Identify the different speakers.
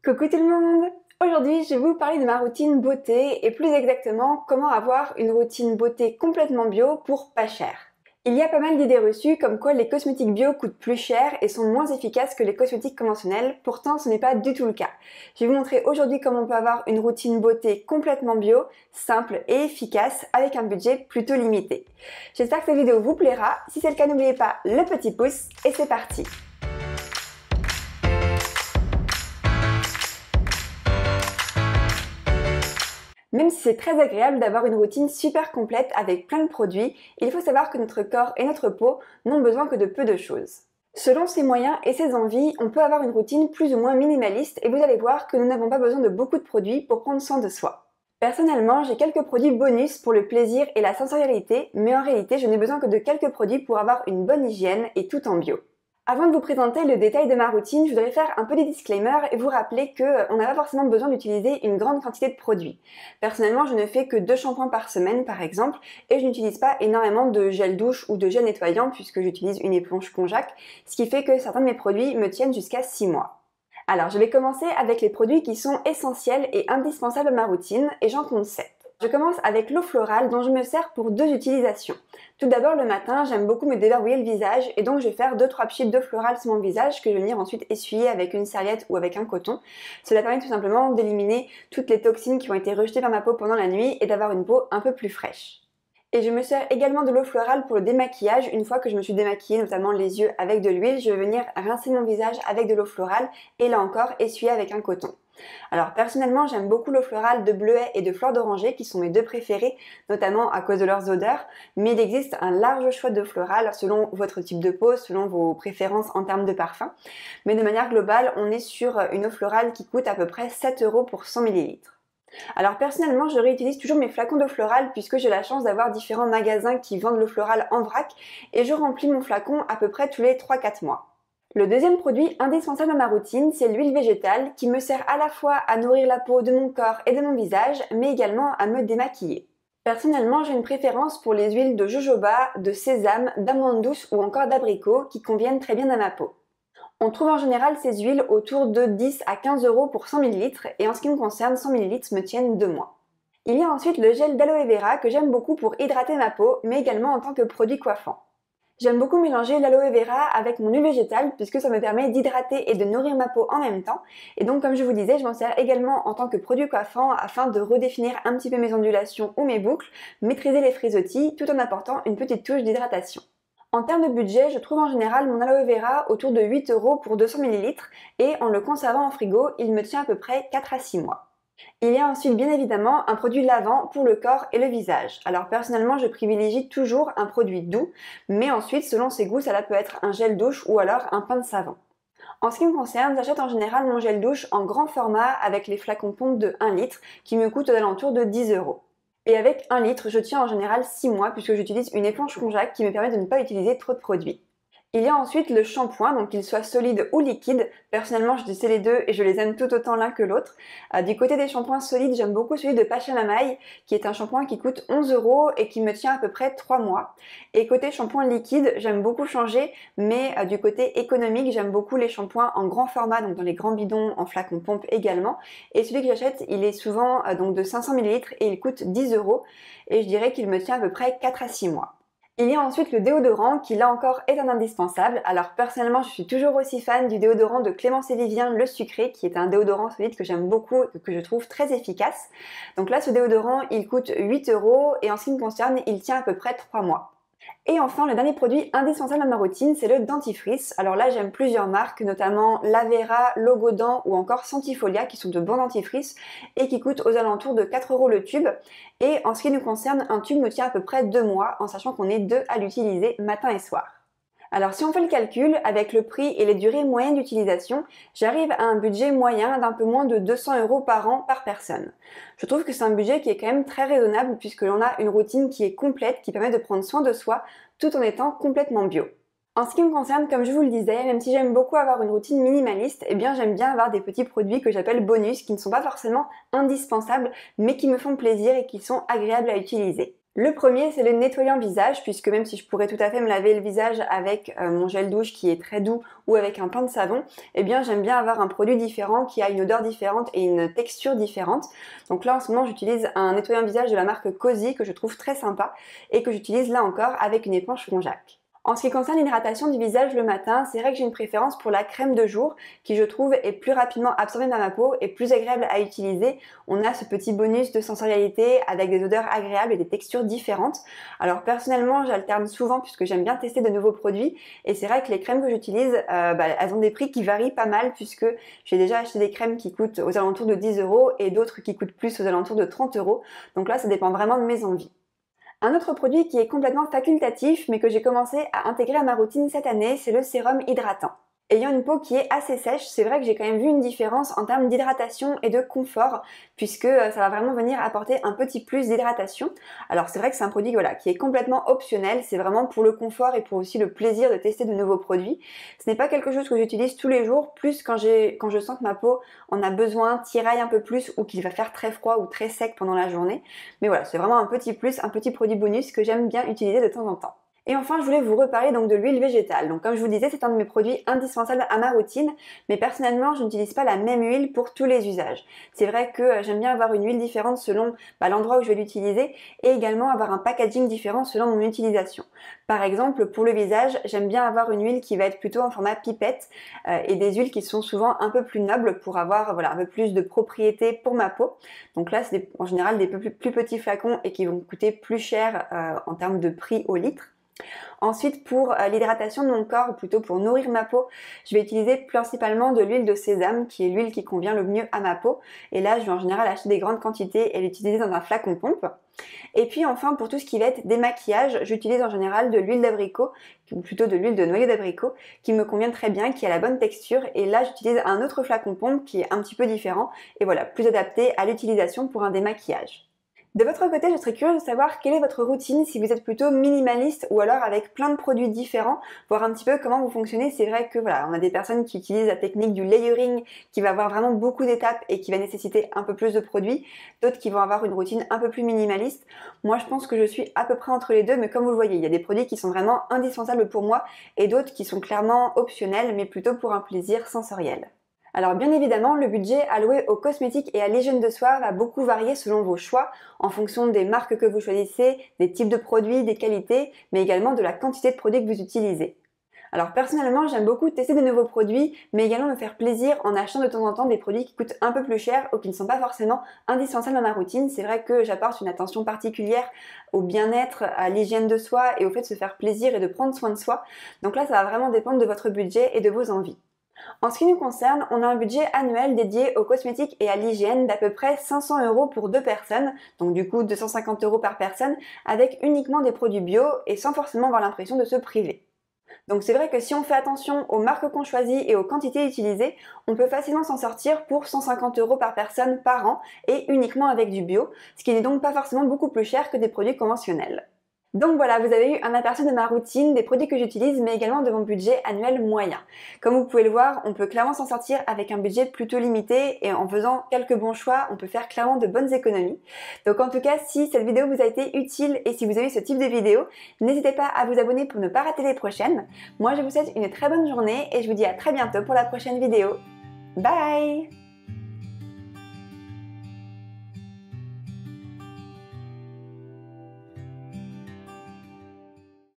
Speaker 1: Coucou tout le monde! Aujourd'hui, je vais vous parler de ma routine beauté et plus exactement comment avoir une routine beauté complètement bio pour pas cher. Il y a pas mal d'idées reçues comme quoi les cosmétiques bio coûtent plus cher et sont moins efficaces que les cosmétiques conventionnels, pourtant ce n'est pas du tout le cas. Je vais vous montrer aujourd'hui comment on peut avoir une routine beauté complètement bio, simple et efficace avec un budget plutôt limité. J'espère que cette vidéo vous plaira, si c'est le cas n'oubliez pas le petit pouce et c'est parti! Même si c'est très agréable d'avoir une routine super complète avec plein de produits, il faut savoir que notre corps et notre peau n'ont besoin que de peu de choses. Selon ses moyens et ses envies, on peut avoir une routine plus ou moins minimaliste et vous allez voir que nous n'avons pas besoin de beaucoup de produits pour prendre soin de soi. Personnellement, j'ai quelques produits bonus pour le plaisir et la sensorialité, mais en réalité, je n'ai besoin que de quelques produits pour avoir une bonne hygiène et tout en bio. Avant de vous présenter le détail de ma routine, je voudrais faire un petit disclaimer et vous rappeler qu'on n'a pas forcément besoin d'utiliser une grande quantité de produits. Personnellement, je ne fais que 2 shampoings par semaine par exemple et je n'utilise pas énormément de gel douche ou de gel nettoyant puisque j'utilise une éponge Conjac, ce qui fait que certains de mes produits me tiennent jusqu'à 6 mois. Alors, je vais commencer avec les produits qui sont essentiels et indispensables à ma routine et j'en compte 7. Je commence avec l'eau florale dont je me sers pour 2 utilisations. Tout d'abord le matin, j'aime beaucoup me déverrouiller le visage et donc je vais faire 2-3 pchits d'eau florale sur mon visage que je vais venir ensuite essuyer avec une serviette ou avec un coton. Cela permet tout simplement d'éliminer toutes les toxines qui ont été rejetées par ma peau pendant la nuit et d'avoir une peau un peu plus fraîche. Et je me sers également de l'eau florale pour le démaquillage. Une fois que je me suis démaquillée, notamment les yeux avec de l'huile, je vais venir rincer mon visage avec de l'eau florale et là encore essuyer avec un coton. Alors personnellement, j'aime beaucoup l'eau florale de bleuet et de fleur d'oranger qui sont mes 2 préférés, notamment à cause de leurs odeurs, mais il existe un large choix d'eau florale selon votre type de peau, selon vos préférences en termes de parfum. Mais de manière globale, on est sur une eau florale qui coûte à peu près 7 € pour 100 ml. Alors personnellement, je réutilise toujours mes flacons d'eau florale puisque j'ai la chance d'avoir différents magasins qui vendent l'eau florale en vrac et je remplis mon flacon à peu près tous les 3-4 mois. Le deuxième produit indispensable à ma routine, c'est l'huile végétale qui me sert à la fois à nourrir la peau de mon corps et de mon visage, mais également à me démaquiller. Personnellement, j'ai une préférence pour les huiles de jojoba, de sésame, d'amande douce ou encore d'abricot qui conviennent très bien à ma peau. On trouve en général ces huiles autour de 10 à 15 € pour 100 ml et en ce qui me concerne, 100 ml me tiennent 2 mois. Il y a ensuite le gel d'aloe vera que j'aime beaucoup pour hydrater ma peau, mais également en tant que produit coiffant. J'aime beaucoup mélanger l'aloe vera avec mon huile végétale puisque ça me permet d'hydrater et de nourrir ma peau en même temps. Et donc comme je vous disais, je m'en sers également en tant que produit coiffant afin de redéfinir un petit peu mes ondulations ou mes boucles, maîtriser les frisottis tout en apportant une petite touche d'hydratation. En termes de budget, je trouve en général mon aloe vera autour de 8 € pour 200 ml et en le conservant en frigo, il me tient à peu près 4 à 6 mois. Il y a ensuite bien évidemment un produit lavant pour le corps et le visage. Alors personnellement je privilégie toujours un produit doux, mais ensuite selon ses goûts ça peut être un gel douche ou alors un pain de savon. En ce qui me concerne, j'achète en général mon gel douche en grand format avec les flacons pompes de 1 litre qui me coûtent aux alentours de 10 €. Et avec 1 litre, je tiens en général 6 mois puisque j'utilise une éponge Conjac qui me permet de ne pas utiliser trop de produits. Il y a ensuite le shampoing, donc qu'il soit solide ou liquide. Personnellement, je teste les deux et je les aime tout autant l'un que l'autre. Du côté des shampoings solides, j'aime beaucoup celui de Pachamamaï, qui est un shampoing qui coûte 11 € et qui me tient à peu près 3 mois. Et côté shampoing liquide, j'aime beaucoup changer, mais du côté économique, j'aime beaucoup les shampoings en grand format, donc dans les grands bidons, en flacon pompe également. Et celui que j'achète, il est souvent donc de 500 ml et il coûte 10 € et je dirais qu'il me tient à peu près 4 à 6 mois. Il y a ensuite le déodorant qui là encore est un indispensable. Alors personnellement je suis toujours aussi fan du déodorant de Clémence et Vivien le sucré qui est un déodorant solide que j'aime beaucoup et que je trouve très efficace. Donc là ce déodorant il coûte 8 € et en ce qui me concerne il tient à peu près 3 mois. Et enfin, le dernier produit indispensable à ma routine, c'est le dentifrice. Alors là, j'aime plusieurs marques, notamment Lavera, Logodan ou encore Sentifolia, qui sont de bons dentifrices et qui coûtent aux alentours de 4 € le tube. Et en ce qui nous concerne, un tube nous tient à peu près 2 mois, en sachant qu'on est 2 à l'utiliser matin et soir. Alors si on fait le calcul, avec le prix et les durées moyennes d'utilisation, j'arrive à un budget moyen d'un peu moins de 200 € par an par personne. Je trouve que c'est un budget qui est quand même très raisonnable puisque l'on a une routine qui est complète, qui permet de prendre soin de soi tout en étant complètement bio. En ce qui me concerne, comme je vous le disais, même si j'aime beaucoup avoir une routine minimaliste, eh bien j'aime bien avoir des petits produits que j'appelle bonus, qui ne sont pas forcément indispensables, mais qui me font plaisir et qui sont agréables à utiliser. Le premier, c'est le nettoyant visage, puisque même si je pourrais tout à fait me laver le visage avec mon gel douche qui est très doux ou avec un pain de savon, eh bien j'aime bien avoir un produit différent qui a une odeur différente et une texture différente. Donc là en ce moment j'utilise un nettoyant visage de la marque Cozy que je trouve très sympa et que j'utilise là encore avec une éponge Konjac. En ce qui concerne l'hydratation du visage le matin, c'est vrai que j'ai une préférence pour la crème de jour qui je trouve est plus rapidement absorbée dans ma peau et plus agréable à utiliser. On a ce petit bonus de sensorialité avec des odeurs agréables et des textures différentes. Alors personnellement j'alterne souvent puisque j'aime bien tester de nouveaux produits et c'est vrai que les crèmes que j'utilise, elles ont des prix qui varient pas mal puisque j'ai déjà acheté des crèmes qui coûtent aux alentours de 10 € et d'autres qui coûtent plus aux alentours de 30 €. Donc là ça dépend vraiment de mes envies. Un autre produit qui est complètement facultatif mais que j'ai commencé à intégrer à ma routine cette année, c'est le sérum hydratant. Ayant une peau qui est assez sèche, c'est vrai que j'ai quand même vu une différence en termes d'hydratation et de confort puisque ça va vraiment venir apporter un petit plus d'hydratation. Alors c'est vrai que c'est un produit voilà, qui est complètement optionnel, c'est vraiment pour le confort et pour aussi le plaisir de tester de nouveaux produits. Ce n'est pas quelque chose que j'utilise tous les jours, plus quand je sens que ma peau en a besoin, tiraille un peu plus ou qu'il va faire très froid ou très sec pendant la journée. Mais voilà, c'est vraiment un petit plus, un petit produit bonus que j'aime bien utiliser de temps en temps. Et enfin, je voulais vous reparler donc de l'huile végétale. Donc comme je vous disais, c'est un de mes produits indispensables à ma routine, mais personnellement, je n'utilise pas la même huile pour tous les usages. C'est vrai que j'aime bien avoir une huile différente selon l'endroit où je vais l'utiliser et également avoir un packaging différent selon mon utilisation. Par exemple, pour le visage, j'aime bien avoir une huile qui va être plutôt en format pipette et des huiles qui sont souvent un peu plus nobles pour avoir un peu plus de propriétés pour ma peau. Donc là, c'est en général des plus petits flacons et qui vont coûter plus cher en termes de prix au litre. Ensuite, pour l'hydratation de mon corps, ou plutôt pour nourrir ma peau, je vais utiliser principalement de l'huile de sésame, qui est l'huile qui convient le mieux à ma peau. Et là, je vais en général acheter des grandes quantités et l'utiliser dans un flacon pompe. Et puis enfin, pour tout ce qui va être démaquillage, j'utilise en général de l'huile d'abricot, ou plutôt de l'huile de noyau d'abricot, qui me convient très bien, qui a la bonne texture. Et là, j'utilise un autre flacon pompe qui est un petit peu différent, et voilà, plus adapté à l'utilisation pour un démaquillage. De votre côté, je serais curieuse de savoir quelle est votre routine, si vous êtes plutôt minimaliste ou alors avec plein de produits différents, voir un petit peu comment vous fonctionnez. C'est vrai que voilà, on a des personnes qui utilisent la technique du layering qui va avoir vraiment beaucoup d'étapes et qui va nécessiter un peu plus de produits, d'autres qui vont avoir une routine un peu plus minimaliste. Moi, je pense que je suis à peu près entre les deux, mais comme vous le voyez, il y a des produits qui sont vraiment indispensables pour moi et d'autres qui sont clairement optionnels, mais plutôt pour un plaisir sensoriel. Alors bien évidemment, le budget alloué aux cosmétiques et à l'hygiène de soi va beaucoup varier selon vos choix, en fonction des marques que vous choisissez, des types de produits, des qualités, mais également de la quantité de produits que vous utilisez. Alors personnellement, j'aime beaucoup tester de nouveaux produits, mais également me faire plaisir en achetant de temps en temps des produits qui coûtent un peu plus cher ou qui ne sont pas forcément indispensables dans ma routine. C'est vrai que j'apporte une attention particulière au bien-être, à l'hygiène de soi et au fait de se faire plaisir et de prendre soin de soi. Donc là, ça va vraiment dépendre de votre budget et de vos envies. En ce qui nous concerne, on a un budget annuel dédié aux cosmétiques et à l'hygiène d'à peu près 500 € pour 2 personnes, donc du coup 250 € par personne, avec uniquement des produits bio et sans forcément avoir l'impression de se priver. Donc c'est vrai que si on fait attention aux marques qu'on choisit et aux quantités utilisées, on peut facilement s'en sortir pour 150 € par personne par an et uniquement avec du bio, ce qui n'est donc pas forcément beaucoup plus cher que des produits conventionnels. Donc voilà, vous avez eu un aperçu de ma routine, des produits que j'utilise, mais également de mon budget annuel moyen. Comme vous pouvez le voir, on peut clairement s'en sortir avec un budget plutôt limité et en faisant quelques bons choix, on peut faire clairement de bonnes économies. Donc en tout cas, si cette vidéo vous a été utile et si vous aimez ce type de vidéo, n'hésitez pas à vous abonner pour ne pas rater les prochaines. Moi, je vous souhaite une très bonne journée et je vous dis à très bientôt pour la prochaine vidéo. Bye!